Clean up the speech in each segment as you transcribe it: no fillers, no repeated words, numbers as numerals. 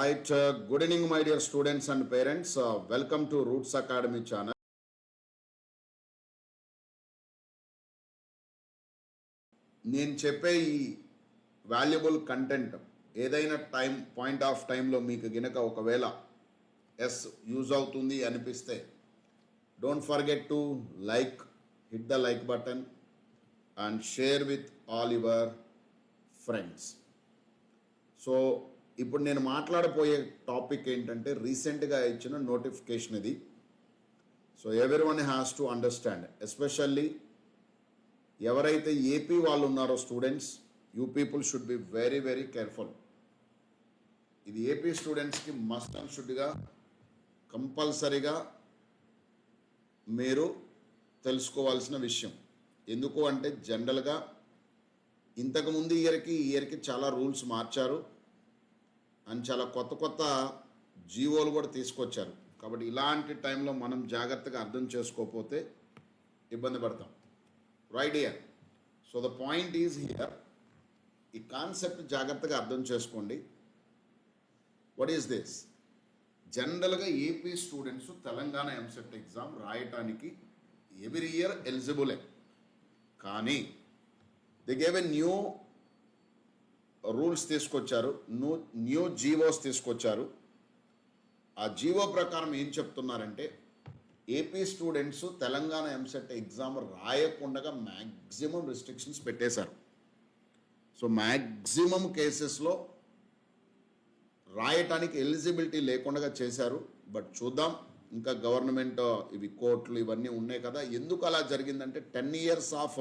Right, good evening, my dear students and parents. Welcome to Roots Academy channel. నేను చెప్పే ఈ valuable content ఏదైనా point of టైంలో మీకు గినక ఒకవేళ యూజ్ అవుతుంది అనిపిస్తే don't forget to hit the like button and share with all your friends. So ఇప్పుడు నేను మాట్లాడబోయే టాపిక్ ఏంటంటే రీసెంట్గా ఇచ్చిన నోటిఫికేషన్ ఇది. So every one has to understand, especially ఎవరైతే ఏపీ వాళ్ళు ఉన్నారో students, you people should be very very careful. ఇది ఏపీ స్టూడెంట్స్కి మస్ట్ అండ్ షుడ్గా కంపల్సరీగా మీరు తెలుసుకోవాల్సిన విషయం. ఎందుకు అంటే జనరల్గా ఇంతకుముందు ఈ ఇయర్కి చాలా రూల్స్ మార్చారు అండ్ చాలా కొత్త కొత్త జీవోలు కూడా తీసుకొచ్చారు. కాబట్టి ఇలాంటి టైంలో మనం జాగ్రత్తగా అర్థం చేసుకోకపోతే ఇబ్బంది పడతాం. Right here. So the point is here, ఈ కాన్సెప్ట్ జాగ్రత్తగా అర్థం చేసుకోండి. వాట్ ఈస్ దిస్? జనరల్గా AP students Telangana EAMCET exam రాయటానికి ఎవ్రీ ఇయర్ ఎలిజిబులే. కానీ they gave a new rules తీసుకొచ్చారు, న్యూ జీవోస్ తీసుకొచ్చారు. ఆ జీవో ప్రకారం ఏం చెప్తున్నారంటే AP students Telangana EAMCET exam రాయకుండా మ్యాక్సిమం రిస్ట్రిక్షన్స్ పెట్టేశారు. సో మ్యాక్సిమం కేసెస్లో రాయటానికి ఎలిజిబిలిటీ లేకుండా చేశారు. బట్ చూద్దాం, ఇంకా గవర్నమెంట్ ఇవి కోర్టులు ఇవన్నీ ఉన్నాయి కదా, ఎందుకు అలా జరిగిందంటే 10 years ఆఫ్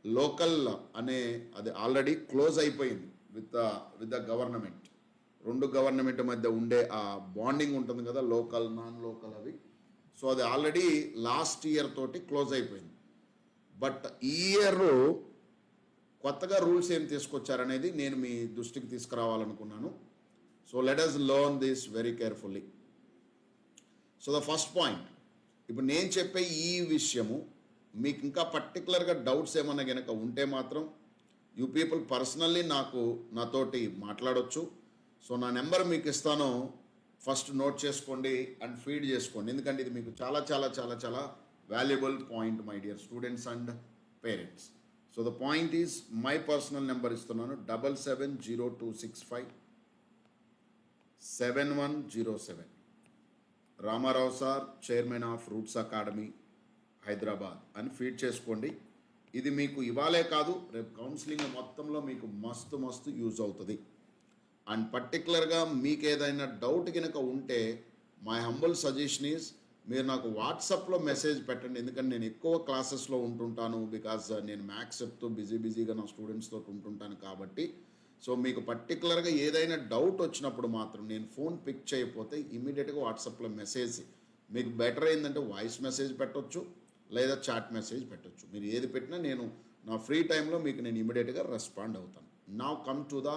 లోకల్ అనే అది ఆల్రెడీ క్లోజ్ అయిపోయింది విత్ ద గవర్నమెంట్. రెండు గవర్నమెంట్ మధ్య ఉండే ఆ బాండింగ్ ఉంటుంది కదా, లోకల్ నాన్ లోకల్ అవి. సో అది ఆల్రెడీ లాస్ట్ ఇయర్ తోటి క్లోజ్ అయిపోయింది. బట్ ఈ ఇయర్ కొత్తగా రూల్స్ ఏం తీసుకొచ్చారనేది నేను మీ దృష్టికి తీసుకురావాలనుకున్నాను. So let us learn this very carefully. So the first point, ఇప్పుడు నేను చెప్పే ఈ విషయము మీకు ఇంకా పర్టికులర్గా డౌట్స్ ఏమన్నా కనుక ఉంటే మాత్రం యూ పీపుల్ పర్సనల్లీ నాతోటి మాట్లాడవచ్చు. సో నా నెంబర్ మీకు ఇస్తాను, ఫస్ట్ నోట్ చేసుకోండి అండ్ ఫీడ్ చేసుకోండి. ఎందుకంటే ఇది మీకు చాలా చాలా చాలా చాలా valuable point my dear students and parents. So the point is, my personal number ఇస్తున్నాను 7702657107. Ramarao sir, chairman of Roots Academy Hyderabad అని ఫీడ్ చేసుకోండి. ఇది మీకు ఇవాళే కాదు, రేపు కౌన్సిలింగ్ మొత్తంలో మీకు మస్తు యూజ్ అవుతుంది. అండ్ పర్టికులర్గా మీకు ఏదైనా డౌట్ కనుక ఉంటే మై హంబుల్ సజెషన్ ఈజ్, మీరు నాకు వాట్సాప్లో మెసేజ్ పెట్టండి. ఎందుకంటే నేను ఎక్కువ క్లాసెస్లో ఉంటుంటాను, బికాజ్ నేను మ్యాథ్స్ చెప్తూ బిజీగా నా స్టూడెంట్స్తో ఉంటుంటాను. కాబట్టి సో మీకు పర్టికులర్గా ఏదైనా డౌట్ వచ్చినప్పుడు మాత్రం నేను ఫోన్ పిక్ చేయకపోతే ఇమీడియట్గా వాట్సాప్లో మెసేజ్, మీకు బెటర్ ఏంటంటే వాయిస్ మెసేజ్ పెట్టవచ్చు లేదా చాట్ మెసేజ్ పెట్టవచ్చు. మీరు ఏది పెట్టినా నేను నా ఫ్రీ టైంలో మీకు నేను ఇమీడియట్గా రెస్పాండ్ అవుతాను. Now come to the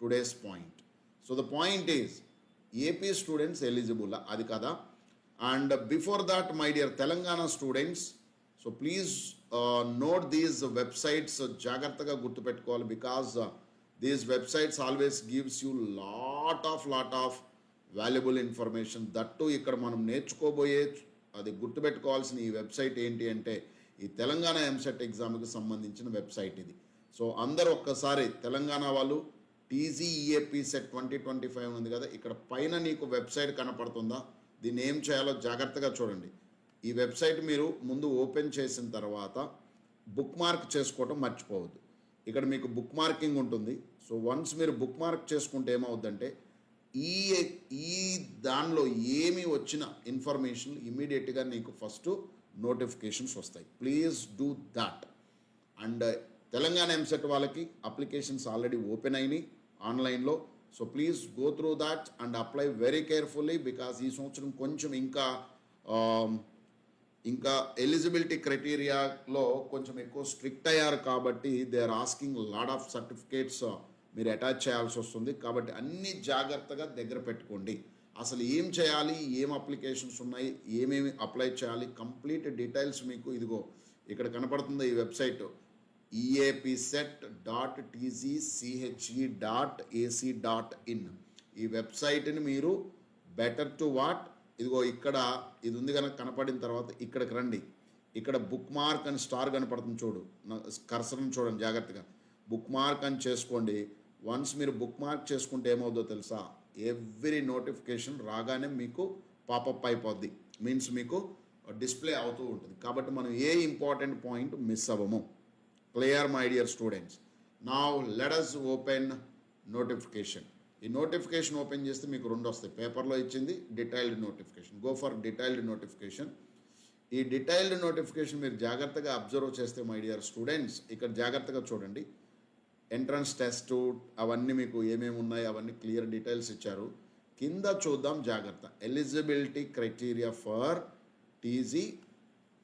today's point. So the point is, AP students eligible అది కదా. And before that my dear Telangana students, so please note these websites, జాగ్రత్తగా గుర్తుపెట్టుకోవాలి. Because these websites always gives you lot of valuable information. That ఇక్కడ మనం నేర్చుకోబోయే అది గుర్తుపెట్టుకోవాల్సిన ఈ website ఏంటి అంటే ఈ తెలంగాణ ఎంసెట్ ఎగ్జామ్కి సంబంధించిన వెబ్సైట్ ఇది. సో అందరూ ఒక్కసారి తెలంగాణ వాళ్ళు TGEAP సెట్ 2025 ఉంది కదా, ఇక్కడ పైన నీకు వెబ్సైట్ కనపడుతుందా, దీన్ని ఏం చేయాలో జాగ్రత్తగా చూడండి. ఈ వెబ్సైట్ మీరు ముందు ఓపెన్ చేసిన తర్వాత బుక్ మార్క్ చేసుకోవటం మర్చిపోవద్దు. ఇక్కడ మీకు బుక్ మార్కింగ్ ఉంటుంది. సో వన్స్ మీరు బుక్ మార్క్ చేసుకుంటే ఏమవుద్దంటే ఈ దానిలో ఏమి వచ్చిన ఇన్ఫర్మేషన్ ఇమీడియట్గా నీకు ఫస్ట్ నోటిఫికేషన్స్ వస్తాయి. Please do that. And Telangana EAMCET వాళ్ళకి అప్లికేషన్స్ ఆల్రెడీ ఓపెన్ అయినాయి ఆన్లైన్లో. So please go through that and apply very carefully. Because ఈ సంవత్సరం కొంచెం ఇంకా ఎలిజిబిలిటీ క్రైటీరియాలో కొంచెం ఎక్కువ స్ట్రిక్ట్ అయ్యారు. కాబట్టి they are asking lot of certificates మీరు అటాచ్ చేయాల్సి వస్తుంది. కాబట్టి అన్ని జాగ్రత్తగా దగ్గర పెట్టుకోండి. అసలు ఏం చేయాలి, ఏం అప్లికేషన్స్ ఉన్నాయి, ఏమేమి అప్లై చేయాలి, కంప్లీట్ డీటెయిల్స్ మీకు ఇదిగో ఇక్కడ కనపడుతుంది ఈ వెబ్సైట్ eapset.tgche.ac.in. ఈ వెబ్సైట్ని మీరు బెటర్ టు వాట్, ఇదిగో ఇక్కడ ఇది ఉంది కనుక కనపడిన తర్వాత ఇక్కడికి రండి. ఇక్కడ బుక్ మార్క్ అని స్టార్ కనపడుతుంది చూడు, కర్సర్ని చూడండి జాగ్రత్తగా. బుక్ మార్క్ అని చేసుకోండి. వన్స్ మీరు బుక్ మార్క్ చేసుకుంటే ఏమవుతుందో తెలుసా, ఎవ్రీ నోటిఫికేషన్ రాగానే మీకు పాపప్ అయిపోద్ది, మీన్స్ మీకు డిస్ప్లే అవుతూ ఉంటుంది. కాబట్టి మనం ఏ ఇంపార్టెంట్ పాయింట్ మిస్ అవ్వము. Clear my dear students? Now let us open notification. ఈ నోటిఫికేషన్ ఓపెన్ చేస్తే మీకు రెండు వస్తాయి. పేపర్లో ఇచ్చింది detailed notification. Go for detailed notification. ఈ డీటెయిల్డ్ నోటిఫికేషన్ మీరు జాగ్రత్తగా అబ్జర్వ్ చేస్తే మై డియర్ స్టూడెంట్స్, ఇక్కడ జాగ్రత్తగా చూడండి. ఎంట్రన్స్ టెస్ట్ అవన్నీ మీకు ఏమేమి ఉన్నాయి అవన్నీ క్లియర్ డీటెయిల్స్ ఇచ్చారు. కింద చూద్దాం జాగ్రత్త. Eligibility criteria for TG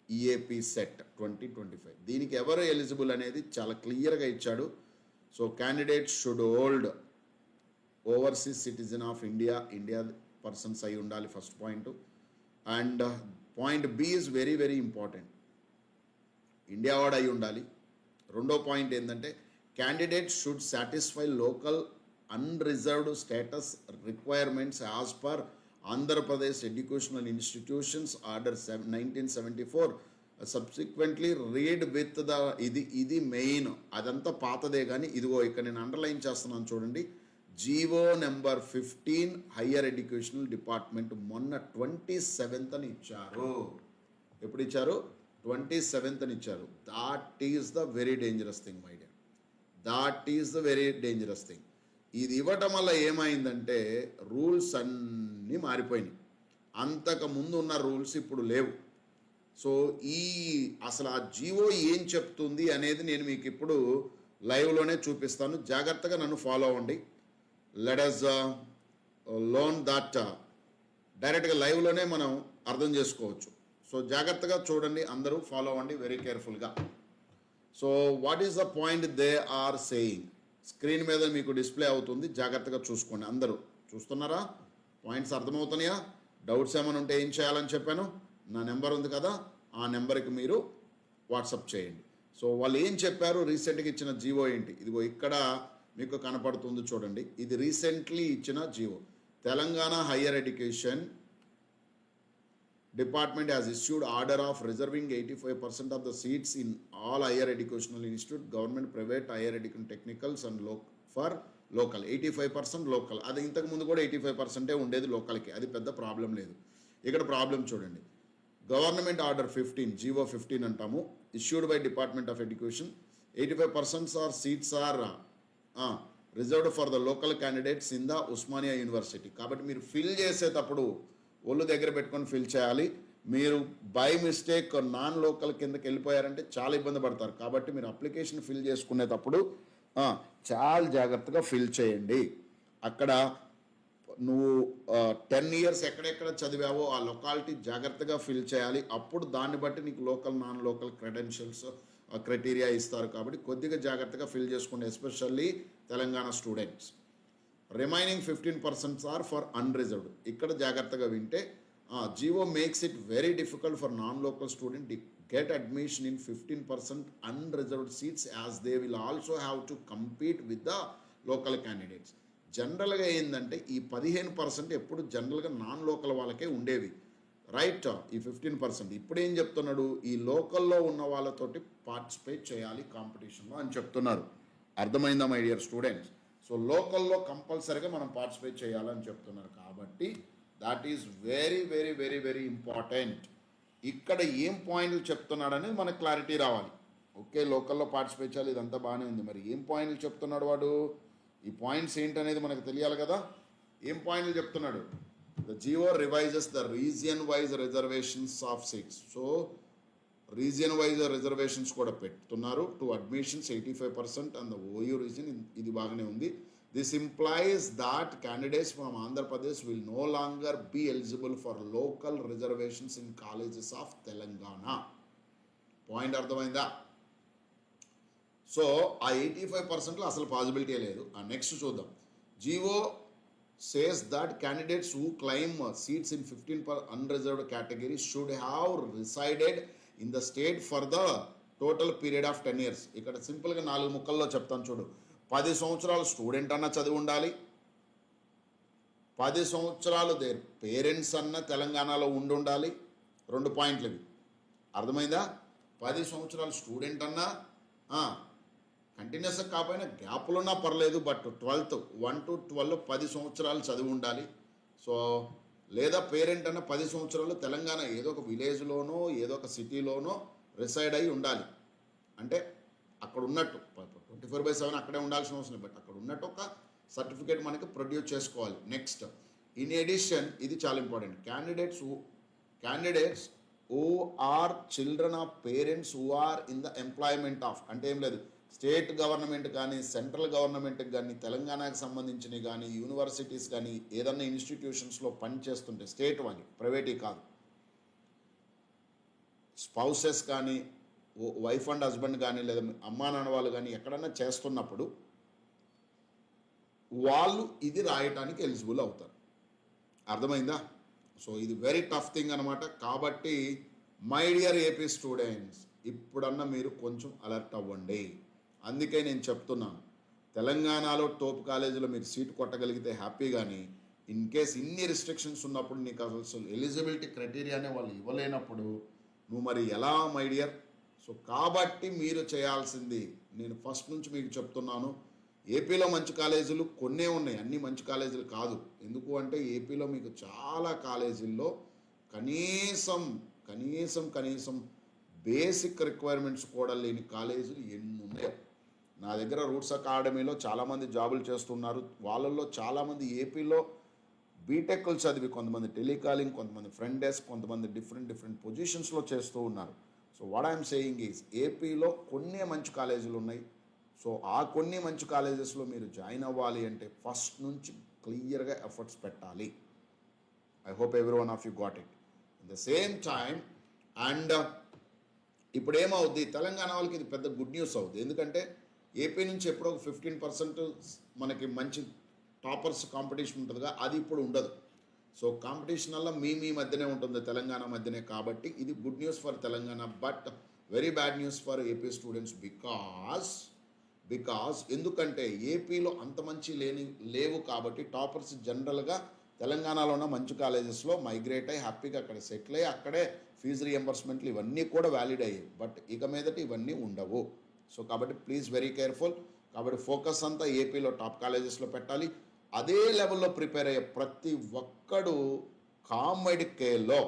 EAP CET 2025. దీనికి ఎవరు ఎలిజిబుల్ అనేది చాలా క్లియర్గా ఇచ్చాడు. So candidates should hold overseas citizen of India persons అయి ఉండాలి, first point. And point B is very very important, India వాడు అయి ఉండాలి. రెండో పాయింట్ ఏంటంటే candidate should satisfy local unreserved status requirements as per Andhra Pradesh educational institutions order 1974. Subsequently read with the ఇది main, అదంతా పాతదే. కానీ ఇదిగో ఇక్కడ నేను అండర్లైన్ చేస్తున్నాను చూడండి. GO number 15 higher educational department మొన్న 27th ఇచ్చారు. ఎప్పుడు ఇచ్చారు? 27th ఇచ్చారు. That is the very dangerous thing my dear, that is the very dangerous thing. ఇది ఇవ్వటం వల్ల ఏమైందంటే రూల్స్ అన్నీ మారిపోయినాయి. అంతకు ముందు ఉన్న రూల్స్ ఇప్పుడు లేవు. సో అసలు ఆ జీవో ఏం చెప్తుంది అనేది నేను మీకు ఇప్పుడు లైవ్లోనే చూపిస్తాను. జాగ్రత్తగా నన్ను ఫాలో అవ్వండి. లెట్ us learn that డైరెక్ట్గా లైవ్లోనే మనం అర్థం చేసుకోవచ్చు. సో జాగ్రత్తగా చూడండి, అందరూ ఫాలో అవ్వండి వెరీ కేర్ఫుల్గా. So what is the point they are saying? Screen మీద మీకు డిస్ప్లే అవుతుంది, జాగ్రత్తగా చూసుకోండి. అందరూ చూస్తున్నారా? పాయింట్స్ అర్థమవుతున్నాయా? డౌట్స్ ఏమైనా ఉంటే ఏం చేయాలని చెప్పాను, నా నెంబర్ ఉంది కదా, ఆ నెంబర్కి మీరు వాట్సాప్ చేయండి. సో వాళ్ళు ఏం చెప్పారు, రీసెంట్గా ఇచ్చిన జీవో ఏంటి, ఇదిగో ఇక్కడ మీకు కనపడుతుంది చూడండి. ఇది రీసెంట్లీ ఇచ్చిన GO. Telangana higher education department has issued order of reserving 85% of the seats in all higher educational institute, government, private, higher education technicals and for local. 85% local. అది ఇంతకుముందు కూడా 85% ఉండేది లోకల్కి, అది పెద్ద ప్రాబ్లం లేదు. ఇక్కడ ప్రాబ్లం చూడండి. గవర్నమెంట్ ఆర్డర్ 15 జీవో 15 అంటాము, issued by department of education. 85% are seats are reserved for the local candidates in the Osmania university. కాబట్టి మీరు ఫిల్ చేసేటప్పుడు ఒళ్ళు దగ్గర పెట్టుకొని ఫిల్ చేయాలి. మీరు బై మిస్టేక్ నాన్ లోకల్ కిందకి వెళ్ళిపోయారంటే చాలా ఇబ్బంది పడతారు. కాబట్టి మీరు అప్లికేషన్ ఫిల్ చేసుకునేటప్పుడు చాలా జాగ్రత్తగా ఫిల్ చేయండి. అక్కడ నువ్వు 10 years ఎక్కడెక్కడ చదివావో ఆ లొకాలిటీ జాగ్రత్తగా ఫిల్ చేయాలి. అప్పుడు దాన్ని బట్టి నీకు local non local credentials criteria ఇస్తారు. కాబట్టి కొద్దిగా జాగ్రత్తగా ఫిల్ చేసుకోండి, especially Telangana students. Remaining 15% are for unreserved. ఇక్కడ జాగ్రత్తగా వింటే G O makes it very difficult for non local student get admission in 15% unreserved seats as they will also have to compete with the local candidates. జనరల్గా ఏంటంటే ఈ 15% ఎప్పుడు జనరల్గా non local వాళ్ళకే ఉండేవి, రైట్? ఈ 15% ఇప్పుడు ఏం చెప్తున్నాడు, ఈ లోకల్లో ఉన్న వాళ్ళతోటి పార్టిసిపేట్ చేయాలి కాంపిటీషన్లో అని చెప్తున్నారు. అర్థమైందా మై డియర్ స్టూడెంట్స్? సో లోకల్లో కంపల్సరీగా మనం పార్టిసిపేట్ చేయాలని చెప్తున్నారు. కాబట్టి that is very very very very important. ఇక్కడ ఏం పాయింట్లు చెప్తున్నాడని మనకు క్లారిటీ రావాలి. ఓకే, లోకల్లో పార్టిసిపేట్ చేయాలి, ఇదంతా బాగానే ఉంది. మరి ఏం పాయింట్లు చెప్తున్నాడు వాడు, ఈ పాయింట్స్ ఏంటనేది మనకు తెలియాలి కదా. ఏం పాయింట్లు చెప్తున్నాడు? The GO revises the region-wise reservations of seats. So, region-wise reservations కూడా పెట్టుతున్నారు. To admissions 85% and the OU region, ఇది బాగానే ఉంది. This implies that candidates from Andhra Pradesh will no longer be eligible for local reservations in colleges of Telangana. Point అర్థమైందా? So ఆ 85%లో అసలు possibility లేదు. Next చూద్దాం. GO says that candidates who claim seats in 15% unreserved category should have resided in the state for the total period of 10 years. ఇక్కడ సింపుల్గా 4 ముక్కల్లో చెప్తాను చూడు. 10 సంవత్సరాలు స్టూడెంట్ అన్న చదివి ఉండాలి, 10 సంవత్సరాలు దేర్ పేరెంట్స్ అన్న తెలంగాణలో ఉండాలి. 2 పాయింట్లు ఇవి, అర్థమైందా? 10 సంవత్సరాలు స్టూడెంట్ అన్నా కంటిన్యూస్గా కాకపోయినా గ్యాప్లు ఉన్నా పర్లేదు, బట్ 12th 1 to 12 10 సంవత్సరాలు చదివి ఉండాలి. సో లేదా పేరెంట్ అన్న 10 సంవత్సరాలు తెలంగాణ ఏదో ఒక విలేజ్లోనో ఏదో ఒక సిటీలోనో రిసైడ్ అయి ఉండాలి. అంటే అక్కడ ఉన్నట్టు 24/7 అక్కడే ఉండాల్సిన అవసరం లేదు, బట్ అక్కడ ఉన్నట్టు ఒక సర్టిఫికేట్ మనకి ప్రొడ్యూస్ చేసుకోవాలి. నెక్స్ట్, ఇన్ ఎడిషన్, ఇది చాలా important, candidates who are children of parents who are in the employment of, అంటే ఏం లేదు, స్టేట్ గవర్నమెంట్ కానీ సెంట్రల్ గవర్నమెంట్కి కానీ తెలంగాణకు సంబంధించినవి కానీ యూనివర్సిటీస్ కానీ ఏదన్నా ఇన్స్టిట్యూషన్స్లో పనిచేస్తుంటే స్టేట్ వాళ్ళు, ప్రైవేటీ కాదు, స్పౌసెస్ కానీ వైఫ్ అండ్ హస్బెండ్ కానీ లేదా అమ్మా నాన్న వాళ్ళు కానీ ఎక్కడన్నా చేస్తున్నప్పుడు వాళ్ళు ఇది రాయటానికి ఎలిజిబుల్ అవుతారు. అర్థమైందా? సో ఇది వెరీ టఫ్ థింగ్ అనమాట. కాబట్టి మై డియర్ ఏపీ స్టూడెంట్స్, ఇప్పుడన్నా మీరు కొంచెం అలర్ట్ అవ్వండి. అందుకే నేను చెప్తున్నాను, తెలంగాణలో టోప్ కాలేజీలో మీరు సీట్ కొట్టగలిగితే హ్యాపీ, కానీ ఇన్ కేస్ ఇన్ని రిస్ట్రిక్షన్స్ ఉన్నప్పుడు నీకు అసలు ఎలిజిబిలిటీ క్రైటీరియానే వాళ్ళు ఇవ్వలేనప్పుడు నువ్వు మరి ఎలా మై డియర్? సో కాబట్టి మీరు చేయాల్సింది, నేను ఫస్ట్ నుంచి మీకు చెప్తున్నాను, ఏపీలో మంచి కాలేజీలు కొన్నే ఉన్నాయి, అన్ని మంచి కాలేజీలు కాదు. ఎందుకు అంటే ఏపీలో మీకు చాలా కాలేజీల్లో కనీసం బేసిక్ రిక్వైర్మెంట్స్ కూడా లేని కాలేజీలు ఎన్ని ఉన్నాయి. నా దగ్గర రూట్స్ అకాడమీలో చాలామంది జాబులు చేస్తున్నారు. వాళ్ళల్లో చాలామంది ఏపీలో బీటెక్లు చదివి కొంతమంది టెలికాలింగ్, కొంతమంది ఫ్రంట్ డెస్క్, కొంతమంది డిఫరెంట్ పొజిషన్స్లో చేస్తూ ఉన్నారు. So what I'm saying is, ఏపీలో కొన్ని మంచి కాలేజీలు ఉన్నాయి. సో ఆ కొన్ని మంచి కాలేజెస్లో మీరు జాయిన్ అవ్వాలి అంటే ఫస్ట్ నుంచి క్లియర్గా ఎఫర్ట్స్ పెట్టాలి. I hope every one of you got it. In the same time and ఇప్పుడు ఏమవుద్ది, తెలంగాణ వాళ్ళకి ఇది పెద్ద గుడ్ న్యూస్ అవుద్ది. ఎందుకంటే ఏపీ నుంచి ఎప్పుడో ఒక 15% మనకి మంచి టాపర్స్ కాంపిటీషన్ ఉంటుందిగా, అది ఇప్పుడు ఉండదు. సో కాంపిటీషన్ వల్ల మీ మధ్యనే ఉంటుంది, తెలంగాణ మధ్యనే. కాబట్టి ఇది good news for Telangana, but very bad news for AP students. Because ఎందుకంటే ఏపీలో అంత మంచి లేవు కాబట్టి టాపర్స్ జనరల్గా తెలంగాణలో ఉన్న మంచి కాలేజెస్లో మైగ్రేట్ అయ్యి హ్యాపీగా అక్కడ సెటిల్ అయ్యి అక్కడే ఫీజు రియంబర్స్మెంట్లు ఇవన్నీ కూడా వ్యాలిడ్ అయ్యాయి. బట్ ఇక మీదట ఇవన్నీ ఉండవు. సో కాబట్టి ప్లీజ్ వెరీ కేర్ఫుల్. కాబట్టి ఫోకస్ అంతా ఏపీలో టాప్ కాలేజెస్లో పెట్టాలి. అదే లెవెల్లో ప్రిపేర్ అయ్యే ప్రతి ఒక్కడు కామెడికేలో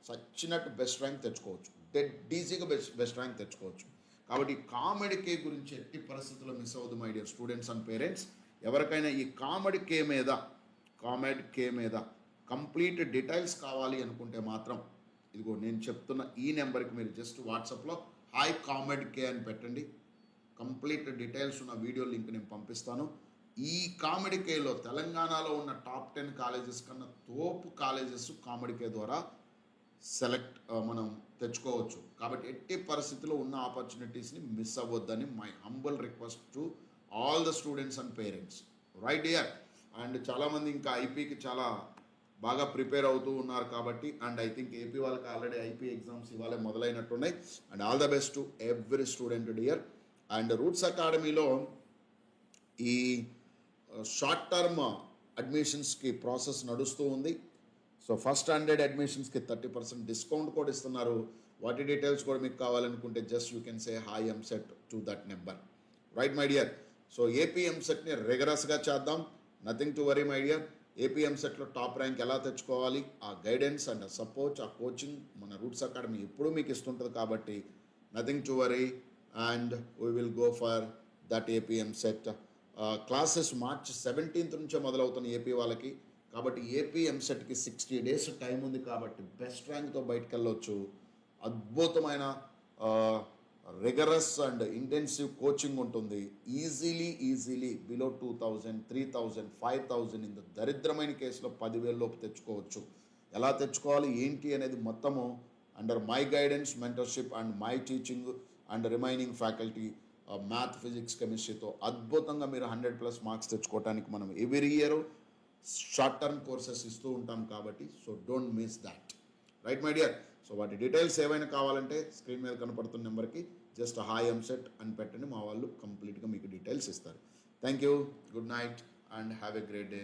సచ్చినట్టు బెస్ట్ ర్యాంక్ తెచ్చుకోవచ్చు, డెడ్ ఈజీగా బెస్ట్ ర్యాంక్ తెచ్చుకోవచ్చు. కాబట్టి కామెడికే గురించి ఎట్టి పరిస్థితుల్లో మిస్ అవ్వదు my dear students and parents. ఎవరికైనా ఈ కామెడికే మీద కంప్లీట్ డీటెయిల్స్ కావాలి అనుకుంటే మాత్రం ఇదిగో నేను చెప్తున్న ఈ నెంబర్కి మీరు జస్ట్ వాట్సాప్లో హాయ్ కామెడికే అని పెట్టండి. కంప్లీట్ డీటెయిల్స్ ఉన్న వీడియో లింక్ నేను పంపిస్తాను. ఈ కామెడికేలో తెలంగాణలో ఉన్న టాప్ 10 కాలేజెస్ కన్నా తోపు కాలేజెస్ కామెడికే ద్వారా మనం తెచ్చుకోవచ్చు. కాబట్టి ఎట్టి పరిస్థితుల్లో ఉన్న ఆపర్చునిటీస్ని మిస్ అవ్వద్దని my humble request to all the students and parents, right here. And చాలామంది ఇంకా ఐపీకి చాలా బాగా ప్రిపేర్ అవుతూ ఉన్నారు కాబట్టి, అండ్ ఐ థింక్ ఏపీ వాళ్ళకి ఆల్రెడీ ఐపీ ఎగ్జామ్స్ ఇవాళ మొదలైనట్టున్నాయి. And all the best to every student dear. And Roots అకాడమీలో ఈ షార్ట్ టర్మ్ అడ్మిషన్స్కి ప్రాసెస్ నడుస్తూ ఉంది. సో ఫస్ట్ 100 అడ్మిషన్స్కి 30% డిస్కౌంట్ కూడా ఇస్తున్నారు. వాటి డీటెయిల్స్ కూడా మీకు కావాలనుకుంటే just you can say hi EAMCET to that number, right my dear. So AP ఎంసెట్ని రిగరస్గా చేద్దాం, nothing to worry my dear. AP ఎంసెట్లో టాప్ ర్యాంక్ ఎలా తెచ్చుకోవాలి, ఆ గైడెన్స్ అండ్ ఆ సపోర్ట్, ఆ కోచింగ్ మన రూట్స్ అకాడమీ ఎప్పుడూ మీకు ఇస్తుంటుంది. కాబట్టి nothing to worry and we will go for that AP EAMCET. Classes March 17th నుంచే మొదలవుతున్నాయి ఏపీ వాళ్ళకి. కాబట్టి ఏపీ ఎంసెట్కి 60 days టైం ఉంది. కాబట్టి బెస్ట్ ర్యాంక్తో బయటకు వెళ్ళవచ్చు. అద్భుతమైన రిగరస్ అండ్ ఇంటెన్సివ్ కోచింగ్ ఉంటుంది. ఈజీలీ బిలో 2000, 3000, 5000 ఇంత దరిద్రమైన కేసులో 10,000 లోపు తెచ్చుకోవచ్చు. ఎలా తెచ్చుకోవాలి ఏంటి అనేది మొత్తము under my guidance, mentorship and my teaching and remaining faculty math, physics, కెమిస్ట్రీతో అద్భుతంగా మీరు 100+ మార్క్స్ తెచ్చుకోవడానికి మనం every year short term courses ఇస్తూ ఉంటాం. కాబట్టి so don't miss that, right my dear. So వాటి డీటెయిల్స్ ఏవైనా కావాలంటే స్క్రీన్ మీద కనపడుతున్న నెంబర్కి జస్ట్ హాయ్ ఎంసెట్ అని పెట్టండి, మా వాళ్ళు కంప్లీట్గా మీకు డీటెయిల్స్ ఇస్తారు. Thank you, good night and have a great day.